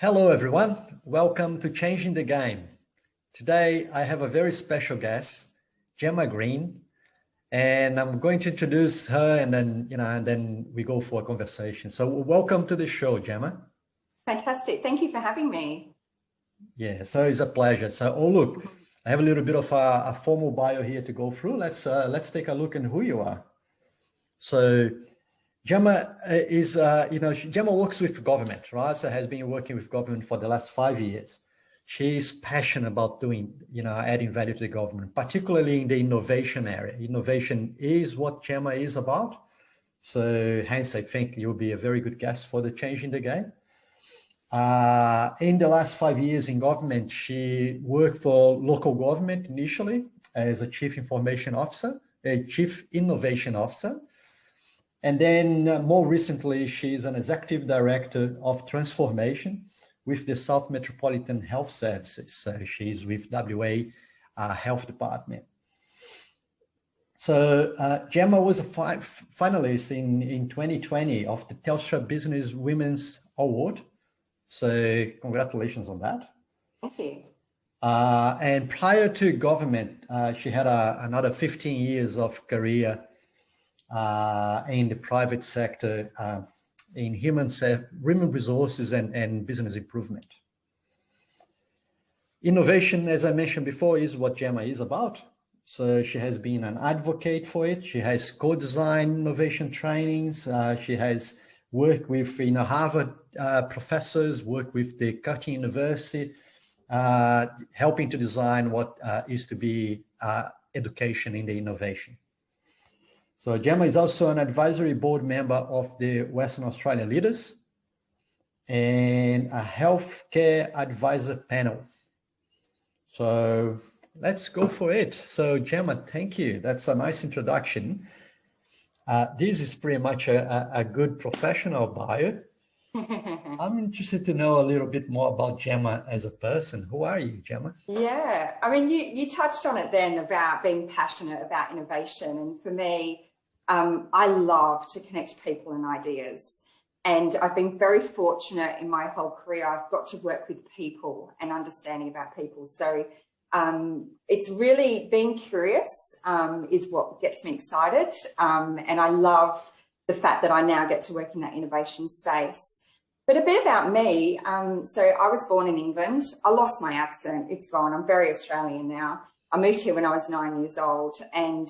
Hello, everyone. Welcome to Changing the Game. Today, I have a very special guest, Jemma Greene, and I'm going to introduce her, and then we go for a conversation. So, welcome to the show, Jemma. Fantastic. Thank you for having me. Yeah, so it's a pleasure. So, oh look, I have a little bit of a formal bio here to go through. Let's take a look at who you are. So, Jemma Jemma works with government, right? So has been working with government for the last 5 years. She's passionate about adding value to the government, particularly in the innovation area. Innovation is what Jemma is about. So hence, I think you'll be a very good guest for the Changing the Game. In the last 5 years in government, she worked for local government initially as a chief innovation officer. And then more recently, she's an executive director of transformation with the South Metropolitan Health Services. So she's with WA Health Department. So Jemma was a finalist in 2020 of the Telstra Business Women's Award. So congratulations on that. Thank you. And prior to government, she had another 15 years of career in the private sector, in human resources and business improvement. Innovation, as I mentioned before, is what Jemma is about. So she has been an advocate for it. She has co-designed innovation trainings. She has worked with Harvard professors, worked with the Curtin University, helping to design what is to be education in the innovation. So Jemma is also an advisory board member of the Western Australian Leaders and a healthcare advisor panel. So let's go for it. So Jemma, thank you. That's a nice introduction. This is pretty much a good professional bio. I'm interested to know a little bit more about Jemma as a person. Who are you, Jemma? Yeah, I mean, you touched on it then about being passionate about innovation. And for me, I love to connect people and ideas. And I've been very fortunate in my whole career. I've got to work with people and understanding about people. So it's really being curious is what gets me excited. And I love the fact that I now get to work in that innovation space. But a bit about me. So I was born in England. I lost my accent. It's gone. I'm very Australian now. I moved here when I was 9 years old, and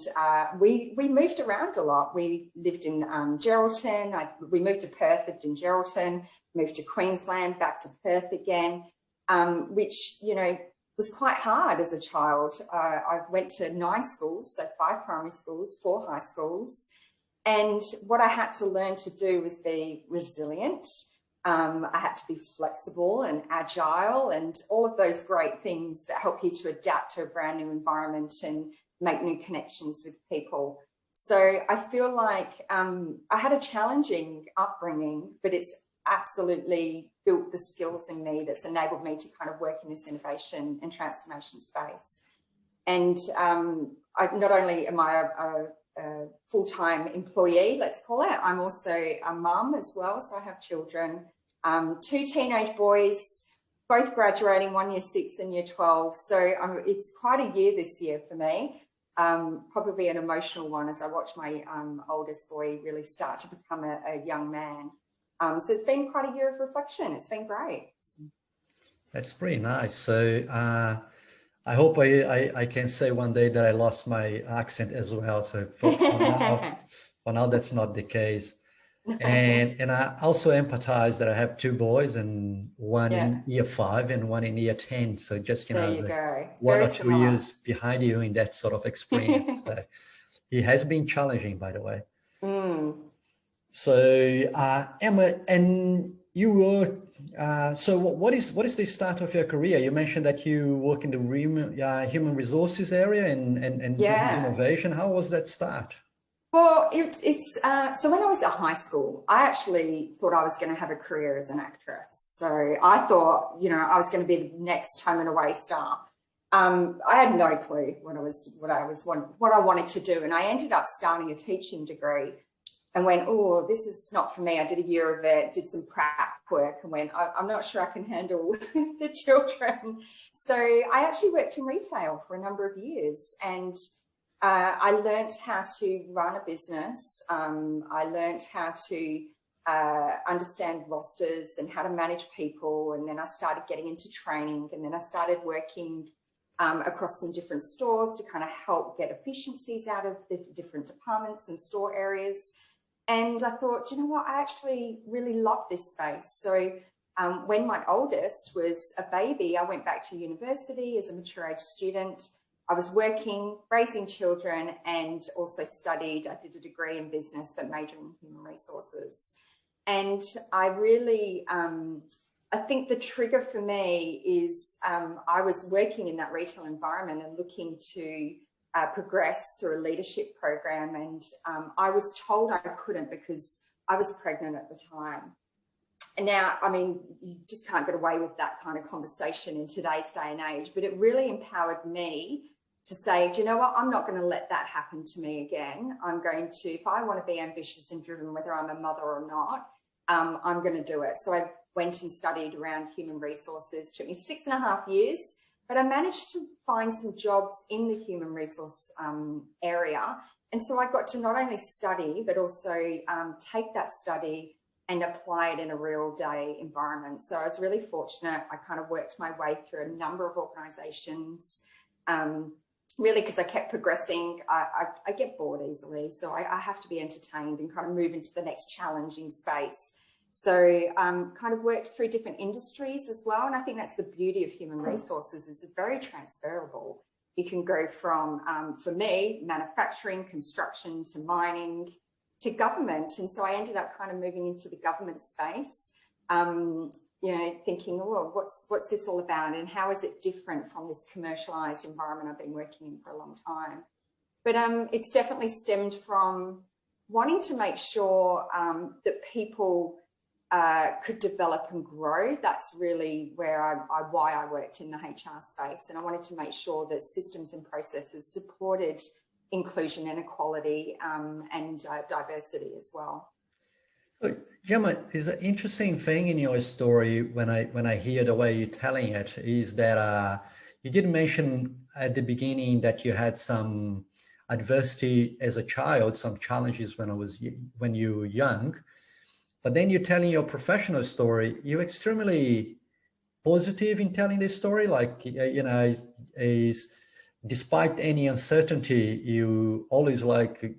we moved around a lot. We lived in Geraldton. We moved to Perth, lived in Geraldton, moved to Queensland, back to Perth again, which, was quite hard as a child. I went to 9 schools, so 5 primary schools, 4 high schools. And what I had to learn to do was be resilient. I had to be flexible and agile and all of those great things that help you to adapt to a brand new environment and make new connections with people. So I feel like I had a challenging upbringing, but it's absolutely built the skills in me that's enabled me to kind of work in this innovation and transformation space. And not only am I a full-time employee, let's call it, I'm also a mum as well. So I have children, 2 teenage boys, both graduating, one year 6 and year 12. So it's quite a year this year for me, probably an emotional one as I watch my oldest boy really start to become a young man. So it's been quite a year of reflection. It's been great. That's pretty nice. So I hope I can say one day that I lost my accent as well. So for now that's not the case. And I also empathize that I have 2 boys, and one in year 5 and one in year 10. So just, there you go. 1 or 2 years behind you in that sort of experience. So it has been challenging, by the way. So Emma, and you were, so what is the start of your career? You mentioned that you work in the human resources area and business innovation. How was that start? Well, so when I was at high school, I actually thought I was going to have a career as an actress. So I thought, I was going to be the next Home and Away star. I had no clue what I wanted to do, and I ended up starting a teaching degree and went, oh, this is not for me. I did a year of it, did some prac work, and went, I'm not sure I can handle the children. So I actually worked in retail for a number of years, and I learned how to run a business. I learned how to understand rosters and how to manage people. And then I started getting into training, and then I started working across some different stores to kind of help get efficiencies out of the different departments and store areas. And I thought, you know what, I actually really love this space. So when my oldest was a baby, I went back to university as a mature age student. I was working, raising children, and also studied. I did a degree in business, but majored in human resources. And I really, I think the trigger for me is I was working in that retail environment and looking to progress through a leadership program. And I was told I couldn't because I was pregnant at the time. And now, I mean, you just can't get away with that kind of conversation in today's day and age, but it really empowered me to say, do you know what, I'm not going to let that happen to me again. I'm going to, if I want to be ambitious and driven, whether I'm a mother or not, I'm going to do it. So I went and studied around human resources. It took me 6.5 years, but I managed to find some jobs in the human resource area. And so I got to not only study, but also take that study and apply it in a real day environment. So I was really fortunate. I kind of worked my way through a number of organizations, really because I kept progressing. I get bored easily, so I have to be entertained and kind of move into the next challenging space. So kind of worked through different industries as well. And I think that's the beauty of human resources, is it's very transferable. You can go from, for me, manufacturing, construction, to mining, to government. And so I ended up kind of moving into the government space, you know, thinking, oh, what's this all about, and how is it different from this commercialized environment I've been working in for a long time? But it's definitely stemmed from wanting to make sure that people could develop and grow. That's really where why I worked in the HR space. And I wanted to make sure that systems and processes supported inclusion and equality and diversity as well. So, Jemma, is an interesting thing in your story when I hear the way you're telling it is that you did mention at the beginning that you had some adversity as a child, some challenges when you were young, but then you're telling your professional story. You're extremely positive in telling this story, like, you know, despite any uncertainty, you always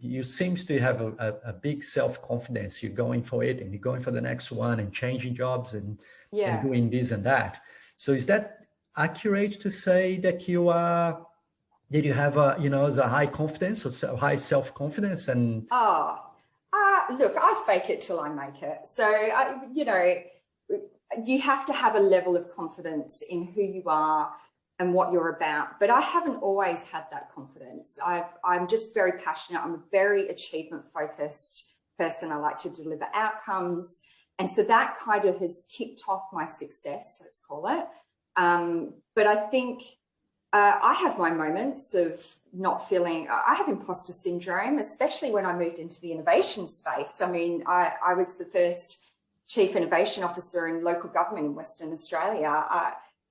you seems to have a big self-confidence. You're going for it, and you're going for the next one, and changing jobs and doing this and that. So is that accurate to say that you have a high confidence or high self-confidence? And look, I fake it till I make it. So you know, you have to have a level of confidence in who you are and what you're about. But I haven't always had that confidence. I'm just very passionate. I'm a very achievement focused person. I like to deliver outcomes. And so that kind of has kicked off my success, let's call it. But I think I have my moments of not feeling, I have imposter syndrome, especially when I moved into the innovation space. I mean, I was the first Chief Innovation Officer in local government in Western Australia.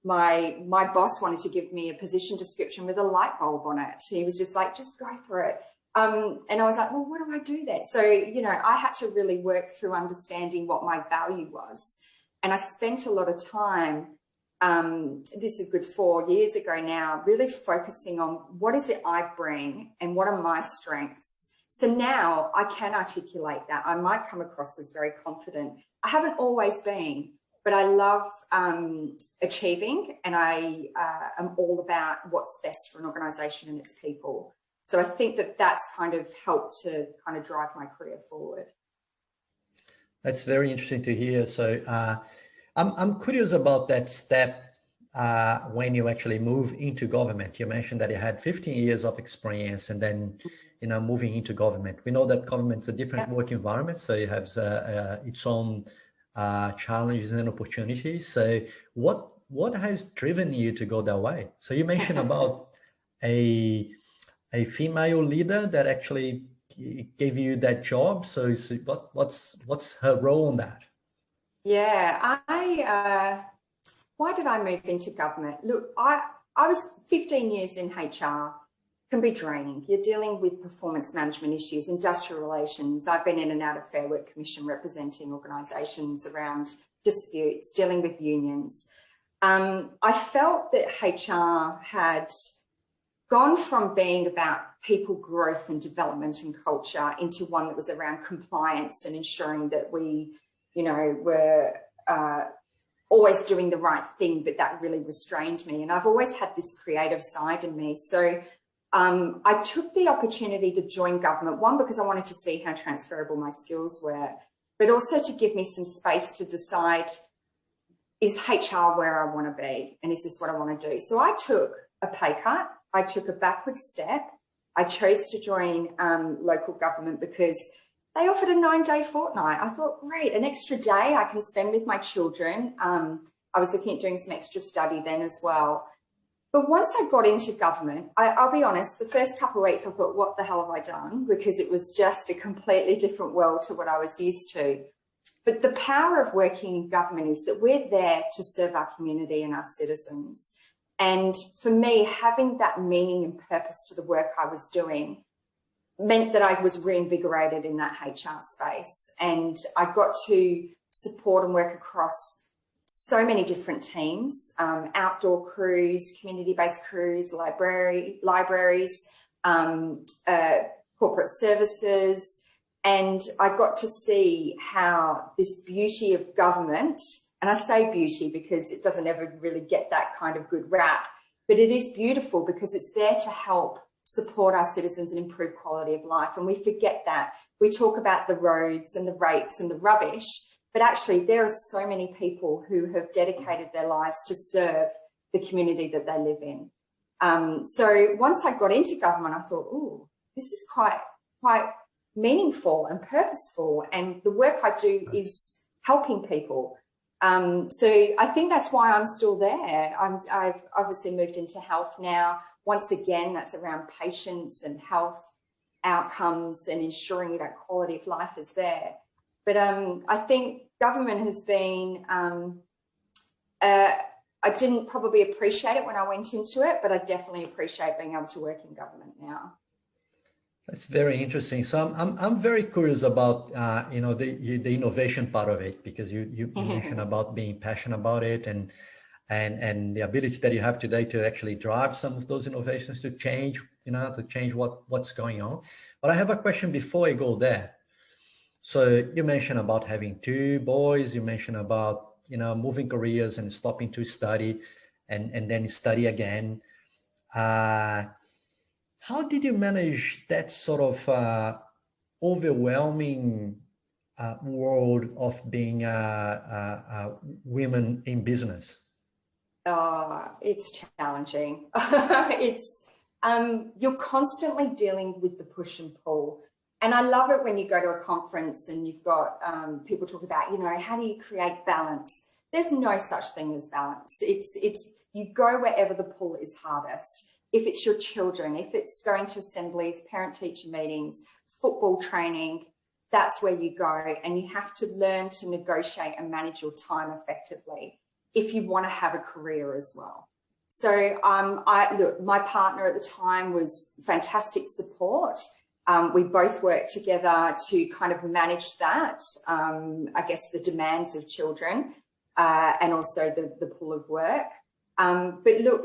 My boss wanted to give me a position description with a light bulb on it. He was just like, just go for it. And I was like, well, what do I do then? So, you know, I had to really work through understanding what my value was. And I spent a lot of time, this is a good 4 years ago now, really focusing on what is it I bring and what are my strengths. So now I can articulate that. I might come across as very confident. I haven't always been. But I love achieving, and I am all about what's best for an organisation and its people. So I think that that's kind of helped to kind of drive my career forward. That's very interesting to hear. So I'm curious about that step when you actually move into government. You mentioned that you had 15 years of experience, and then, you know, moving into government. We know that government's a different work environment, so it has its own challenges and opportunities. So what has driven you to go that way? So you mentioned about a female leader that actually gave you that job. So what's her role in that? Yeah, why did I move into government? Look, I was 15 years in HR, can be draining. You're dealing with performance management issues, industrial relations. I've been in and out of Fair Work Commission representing organisations around disputes, dealing with unions. I felt that HR had gone from being about people growth and development and culture into one that was around compliance and ensuring that we, were always doing the right thing, but that really restrained me. And I've always had this creative side in me. So I took the opportunity to join government, one, because I wanted to see how transferable my skills were, but also to give me some space to decide, is HR where I want to be? And is this what I want to do? So I took a pay cut. I took a backward step. I chose to join local government because they offered a 9-day fortnight. I thought, great, an extra day I can spend with my children. I was looking at doing some extra study then as well. But once I got into government, I'll be honest, the first couple of weeks I thought, what the hell have I done? Because it was just a completely different world to what I was used to. But the power of working in government is that we're there to serve our community and our citizens. And for me, having that meaning and purpose to the work I was doing meant that I was reinvigorated in that HR space. And I got to support and work across so many different teams, outdoor crews, community-based crews, libraries, corporate services. And I got to see how this beauty of government, and I say beauty because it doesn't ever really get that kind of good rap, but it is beautiful because it's there to help support our citizens and improve quality of life. And we forget that. We talk about the roads and the rates and the rubbish, but actually there are so many people who have dedicated their lives to serve the community that they live in. So once I got into government, I thought, oh, this is quite meaningful and purposeful, and the work I do is helping people. So I think that's why I'm still there. I've obviously moved into health now. Once again, that's around patients and health outcomes and ensuring that quality of life is there. But I think government has been, I didn't probably appreciate it when I went into it, but I definitely appreciate being able to work in government now. That's very interesting. So I'm very curious about the innovation part of it, because you mentioned about being passionate about it and the ability that you have today to actually drive some of those innovations to change what's going on. But I have a question before I go there. So you mentioned about having 2 boys. You mentioned about moving careers and stopping to study and then study again. How did you manage that sort of overwhelming world of being women in business? It's challenging. You're constantly dealing with the push and pull. And I love it when you go to a conference and you've got people talk about, how do you create balance? There's no such thing as balance. It's you go wherever the pull is hardest. If it's your children, if it's going to assemblies, parent-teacher meetings, football training, that's where you go. And you have to learn to negotiate and manage your time effectively if you want to have a career as well. So look, my partner at the time was fantastic support. We both worked together to kind of manage that, I guess, the demands of children and also the pull of work. But look,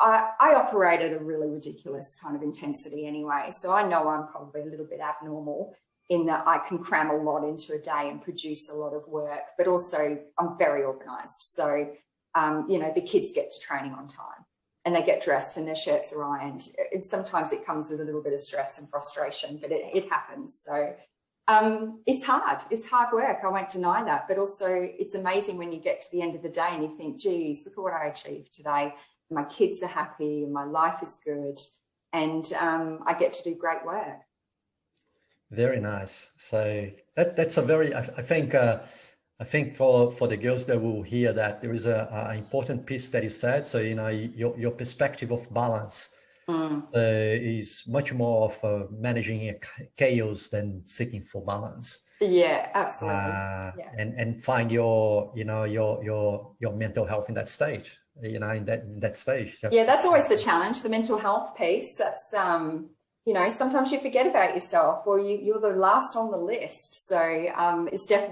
I operate at a really ridiculous kind of intensity anyway. So I know I'm probably a little bit abnormal in that I can cram a lot into a day and produce a lot of work, but also I'm very organised. So, the kids get to training on time and they get dressed and their shirts are ironed. And sometimes it comes with a little bit of stress and frustration, but it happens. So it's hard work. I won't deny that, but also it's amazing when you get to the end of the day and you think, geez, look at what I achieved today. My kids are happy and my life is good and I get to do great work. Very nice. So that's a very, I think for the girls that will hear that, there is a important piece that you said. So, your perspective of balance Is much more of managing a chaos than seeking for balance. Yeah, absolutely. And find your, you know, your mental health in that stage, you know, in that stage. Yeah, that's always the challenge, the mental health piece. That's, you know, sometimes you forget about yourself, or you're the last on the list. So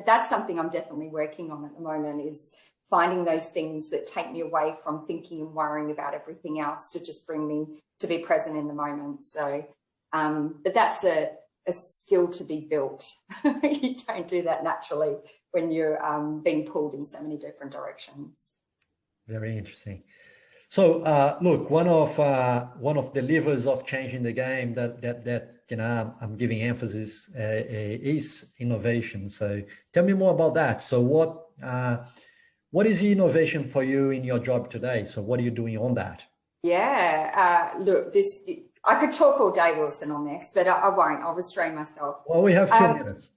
that's something I'm definitely working on at the moment, is finding those things that take me away from thinking and worrying about everything else to just bring me to be present in the moment. So, but that's a skill to be built. You don't do that naturally when you're being pulled in so many different directions. Very interesting. So look, one of the levers of changing the game that you know I'm giving emphasis is innovation. So tell me more about that. So what is innovation for you in your job today? So what are you doing on that? Yeah, look, I could talk all day, Wilson, on this, but I won't. I'll restrain myself. Well, we have a few minutes.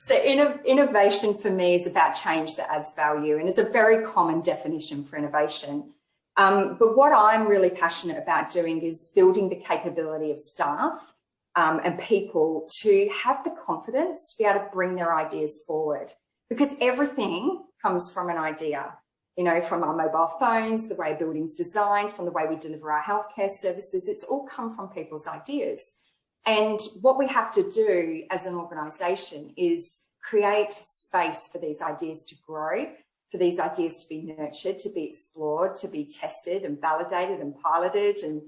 So innovation for me is about change that adds value, and it's a very common definition for innovation. But what I'm really passionate about doing is building the capability of staff and people to have the confidence to be able to bring their ideas forward, because everything comes from an idea. You know, from our mobile phones, the way a building's designed, from the way we deliver our healthcare services, it's all come from people's ideas. And what we have to do as an organisation is create space for these ideas to grow, for these ideas to be nurtured, to be explored, to be tested and validated and piloted, and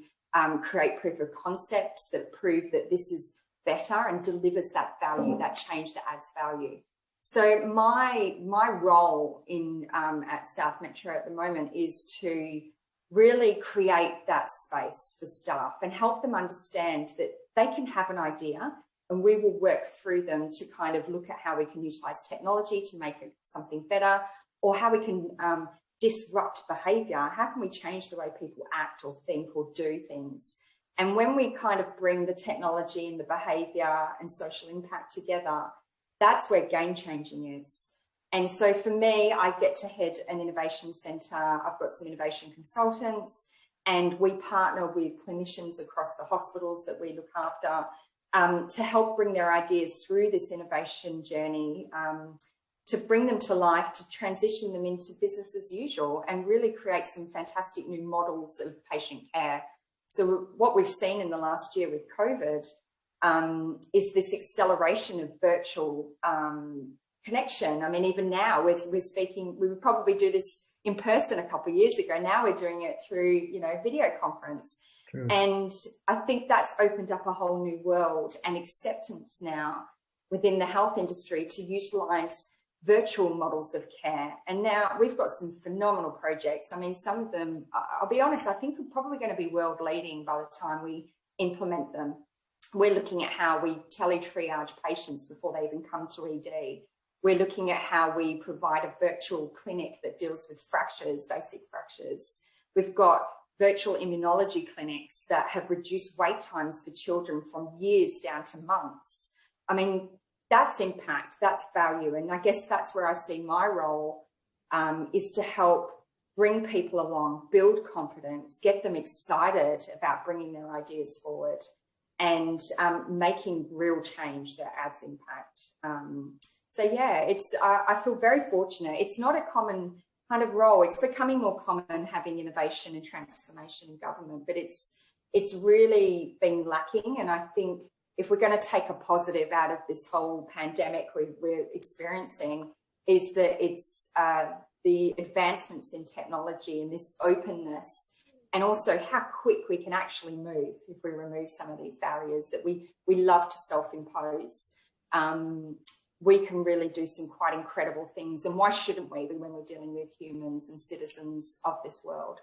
create proof of concepts that prove that this is better and delivers that value, that change that adds value. So my role in at South Metro at the moment is to really create that space for staff and help them understand that they can have an idea, and we will work through them to kind of look at how we can utilise technology to make it something better, or how we can disrupt behaviour. How can we change the way people act or think or do things? And when we kind of bring the technology and the behaviour and social impact together, that's where game changing is. And so for me, I get to head an innovation centre. I've got some innovation consultants, and we partner with clinicians across the hospitals that we look after to help bring their ideas through this innovation journey, to bring them to life, to transition them into business as usual, and really create some fantastic new models of patient care. So what we've seen in the last year with COVID is this acceleration of virtual connection. I mean, even now we're speaking, we would probably do this in person a couple of years ago. Now we're doing it through, you know, video conference. True. And I think that's opened up a whole new world and acceptance now within the health industry to utilise virtual models of care. And now we've got some phenomenal projects. I mean, some of them, I'll be honest, I think are probably going to be world leading by the time we implement them. We're looking at how we tele-triage patients before they even come to ED. We're looking at how we provide a virtual clinic that deals with fractures, basic fractures. We've got virtual immunology clinics that have reduced wait times for children from years down to months. I mean, that's impact, that's value. And I guess that's where I see my role is to help bring people along, build confidence, get them excited about bringing their ideas forward, and making real change that adds impact. So yeah, I feel very fortunate. It's not a common kind of role. It's becoming more common having innovation and transformation in government, but it's really been lacking. And I think if we're going to take a positive out of this whole pandemic we're experiencing, is that it's the advancements in technology and this openness, and also how quick we can actually move if we remove some of these barriers that we love to self-impose. We can really do some quite incredible things. And why shouldn't we when we're dealing with humans and citizens of this world?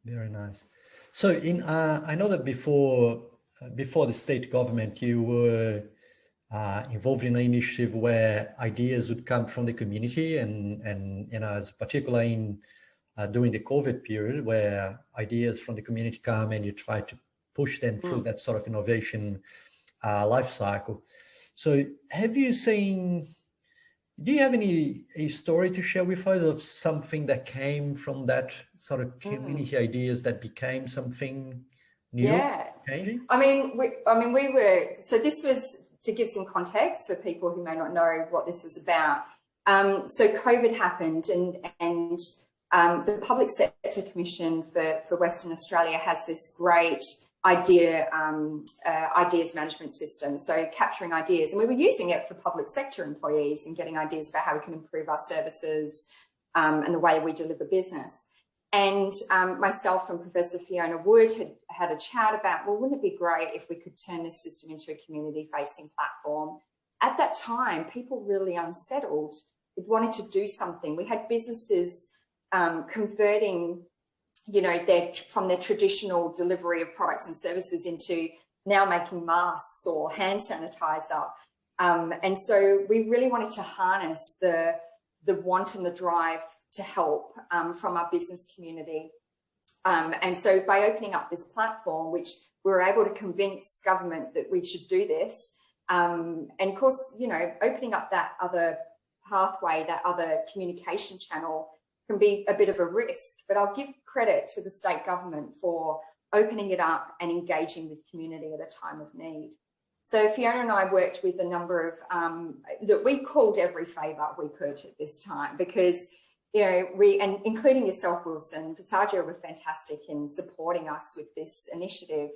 Very nice. So I know that before the state government, you were involved in an initiative where ideas would come from the community, and you know, as particularly in during the COVID period, where ideas from the community come and you try to push them through that sort of innovation life cycle. So have you seen Do you have a story to share with us of something that came from that sort of community ideas that became something new, Yeah. changing? We were, so this was, to give some context for people who may not know what this was about. So COVID happened, and the Public Sector Commission for Western Australia has this great ideas management system. So capturing ideas, and we were using it for public sector employees and getting ideas about how we can improve our services and the way we deliver business. And myself and Professor Fiona Wood had a chat about, well, wouldn't it be great if we could turn this system into a community-facing platform? At that time, people really unsettled. They wanted to do something. We had businesses converting, from their traditional delivery of products and services into now making masks or hand sanitizer. And so we really wanted to harness the want and the drive to help from our business community. And so by opening up this platform, which we were able to convince government that we should do this, and of course, opening up that other pathway, that other communication channel can be a bit of a risk, but I'll give credit to the state government for opening it up and engaging with community at a time of need. So Fiona and I worked with a number of, that we called every favour we could at this time, because and including yourself, Wilson, Casado were fantastic in supporting us with this initiative.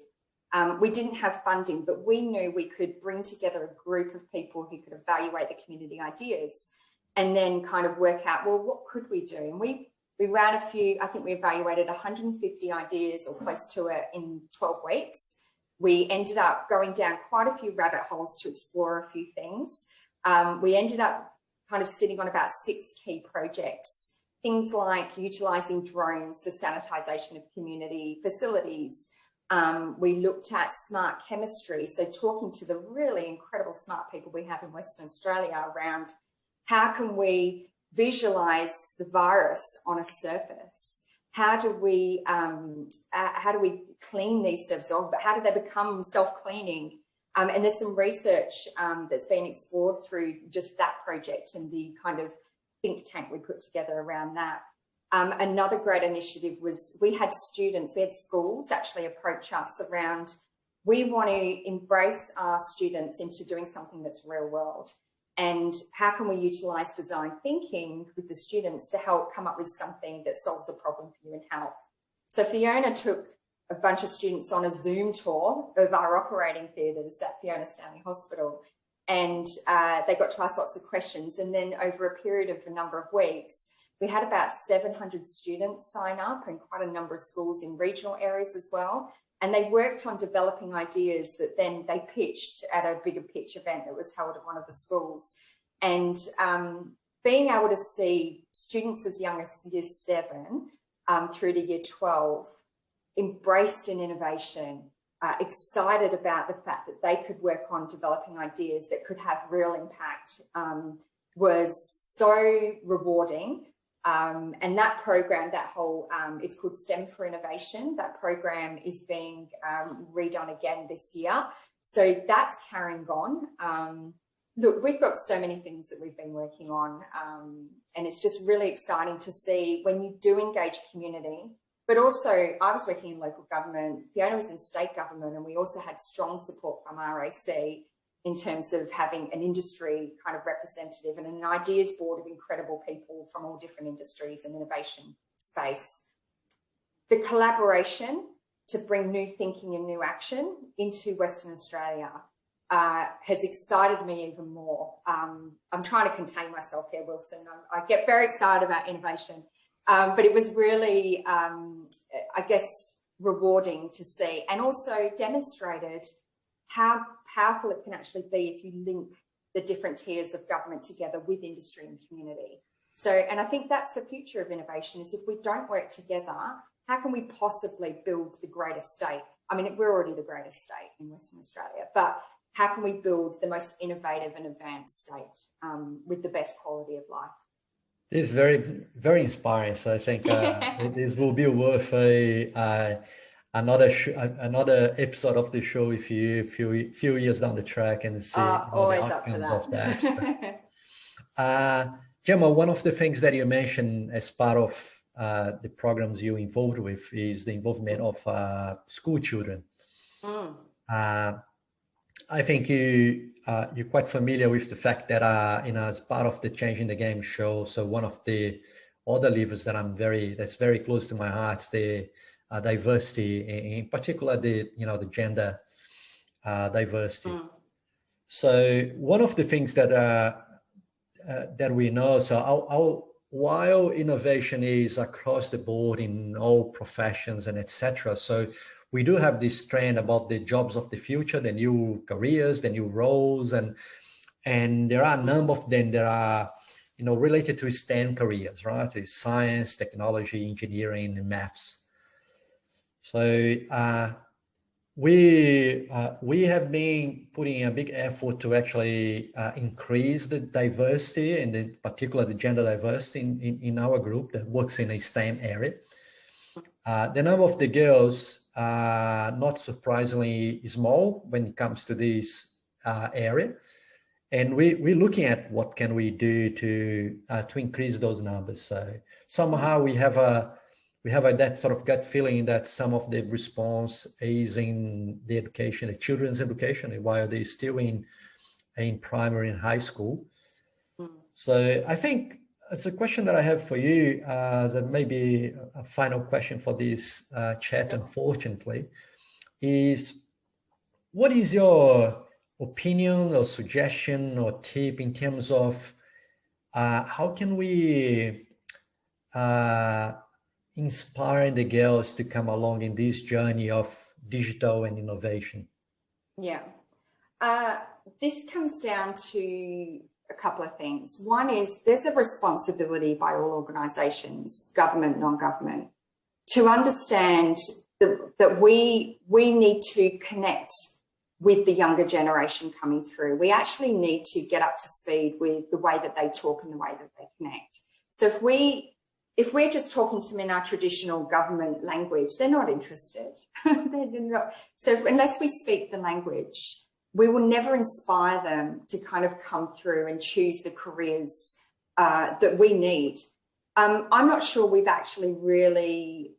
We didn't have funding, but we knew we could bring together a group of people who could evaluate the community ideas and then kind of work out, well, what could we do? And we ran a few, I think we evaluated 150 ideas or close to it in 12 weeks. We ended up going down quite a few rabbit holes to explore a few things. We ended up kind of sitting on about 6 key projects, things like utilising drones for sanitisation of community facilities. We looked at smart chemistry, so talking to the really incredible smart people we have in Western Australia around how can we visualise the virus on a surface? How do we clean these surfaces off? But how do they become self-cleaning? And there's some research that's been explored through just that project and the kind of think tank we put together around that. Another great initiative was we had schools actually approach us around, we want to embrace our students into doing something that's real world. And how can we utilise design thinking with the students to help come up with something that solves a problem for you in health? So Fiona took a bunch of students on a Zoom tour of our operating theatres at Fiona Stanley Hospital, and they got to ask lots of questions. And then over a period of a number of weeks, we had about 700 students sign up and quite a number of schools in regional areas as well. And they worked on developing ideas that then they pitched at a bigger pitch event that was held at one of the schools. And being able to see students as young as year 7 through to year 12 embraced in innovation, excited about the fact that they could work on developing ideas that could have real impact was so rewarding. And that program, that whole, it's called STEM for Innovation. That program is being redone again this year. So that's carrying on. Look, we've got so many things that we've been working on, and it's just really exciting to see when you do engage community. But also, I was working in local government, Fiona was in state government, and we also had strong support from RAC in terms of having an industry kind of representative and an ideas board of incredible people from all different industries and innovation space. The collaboration to bring new thinking and new action into Western Australia has excited me even more. I'm trying to contain myself here, Wilson. I get very excited about innovation, but it was really, I guess, rewarding to see, and also demonstrated how powerful it can actually be if you link the different tiers of government together with industry and community. So, and I think that's the future of innovation, is if we don't work together, how can we possibly build the greatest state? I mean, we're already the greatest state in Western Australia, but how can we build the most innovative and advanced state with the best quality of life? It's very, very inspiring. So I think this will be worth another episode of the show if you few years down the track and see always the up for outcomes of that. Jemma, one of the things that you mentioned as part of the programs you're involved with is the involvement of school children. Mm. I think you're quite familiar with the fact that as part of the Changing the Game show, so one of the other levers that that's very close to my heart is the diversity, in particular the gender diversity. Mm. So one of the things that we know, so while innovation is across the board in all professions and etc., so we do have this trend about the jobs of the future, the new careers, the new roles, and there are a number of them that are related to STEM careers, right? It's science, technology, engineering, and maths. So we have been putting a big effort to actually increase the diversity, and in particular the gender diversity in our group that works in a STEM area. The number of the girls, not surprisingly, is small when it comes to this area, and we're looking at what can we do to increase those numbers. So somehow we have that sort of gut feeling that some of the response is in the education, the children's education, while they're still in primary and high school. Mm. So I think it's a question that I have for you, that may be a final question for this chat, unfortunately, is what is your opinion or suggestion or tip in terms of how can we inspire the girls to come along in this journey of digital and innovation? Yeah. This comes down to a couple of things. One is there's a responsibility by all organisations, government, non-government, to understand that we need to connect with the younger generation coming through. We actually need to get up to speed with the way that they talk and the way that they connect. So if we're just talking to them in our traditional government language, they're not interested. They're not. So unless we speak the language, we will never inspire them to kind of come through and choose the careers that we need. I'm not sure we've actually really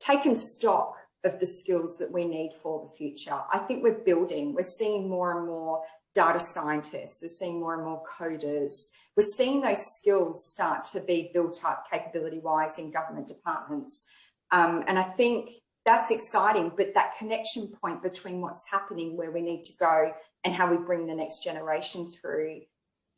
taken stock of the skills that we need for the future. I think we're seeing more and more data scientists, we're seeing more and more coders. We're seeing those skills start to be built up capability-wise in government departments. And I think that's exciting, but that connection point between what's happening, where we need to go, and how we bring the next generation through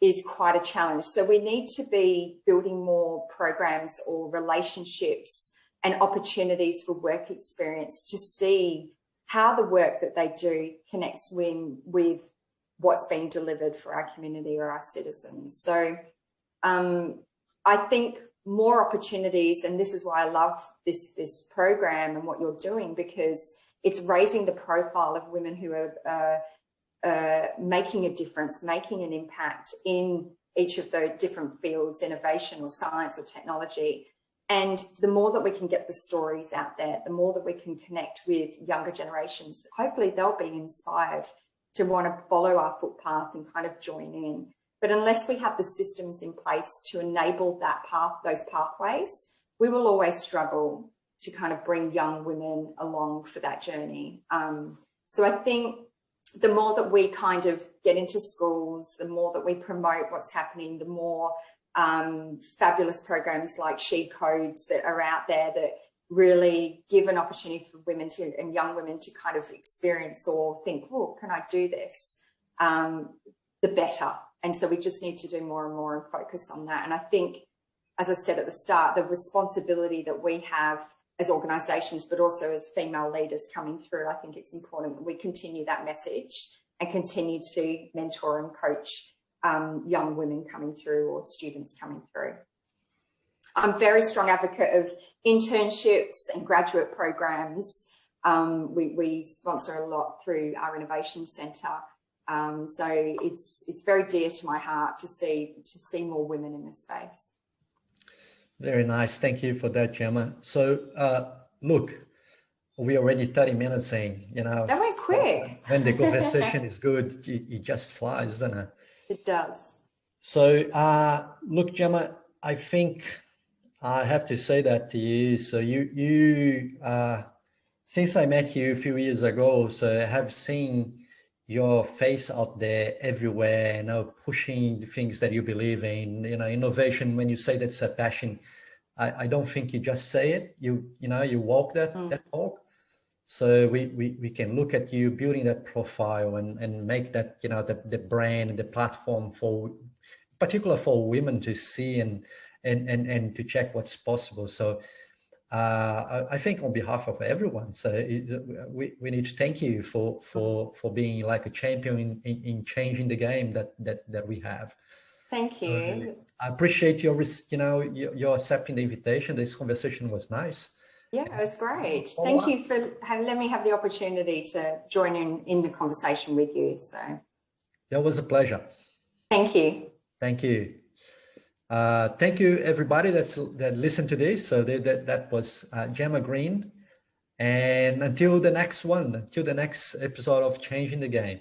is quite a challenge. So we need to be building more programs or relationships and opportunities for work experience to see how the work that they do connects with what's being delivered for our community or our citizens. So I think more opportunities, and this is why I love this program and what you're doing, because it's raising the profile of women who are making a difference, making an impact in each of those different fields, innovation or science or technology. And the more that we can get the stories out there, the more that we can connect with younger generations, hopefully they'll be inspired to want to follow our footpath and kind of join in. But unless we have the systems in place to enable that path, those pathways, we will always struggle to kind of bring young women along for that journey. So I think the more that we kind of get into schools, the more that we promote what's happening, the more fabulous programs like She Codes that are out there that really give an opportunity for women to, and young women to kind of experience or think, oh, can I do this? The better. And so we just need to do more and more and focus on that. And I think, as I said at the start, the responsibility that we have as organisations, but also as female leaders coming through, I think it's important that we continue that message and continue to mentor and coach young women coming through or students coming through. I'm a very strong advocate of internships and graduate programs. We sponsor a lot through our innovation centre. So it's very dear to my heart to see more women in this space. Very nice. Thank you for that, Jemma. So look, we're already 30 minutes in, you know. That went quick. When the conversation is good, it just flies, doesn't it? It does. So, look, Gemma, I think I have to say that to you. So since I met you a few years ago, so I have seen your face out there everywhere, pushing the things that you believe in, innovation. When you say that's a passion, I don't think you just say it. You walk that talk. So we can look at you building that profile and make that, the brand and the platform for, particular for women to see and to check what's possible. So I think on behalf of everyone, so we need to thank you for being like a champion in changing the game that we have. Thank you. I appreciate your accepting the invitation. This conversation was nice. Yeah, it was great. Thank you for letting me have the opportunity to join in the conversation with you. So that was a pleasure. Thank you. Thank you. Thank you, everybody that listened to this. So that was Jemma Greene. And until the next episode of Changing the Game.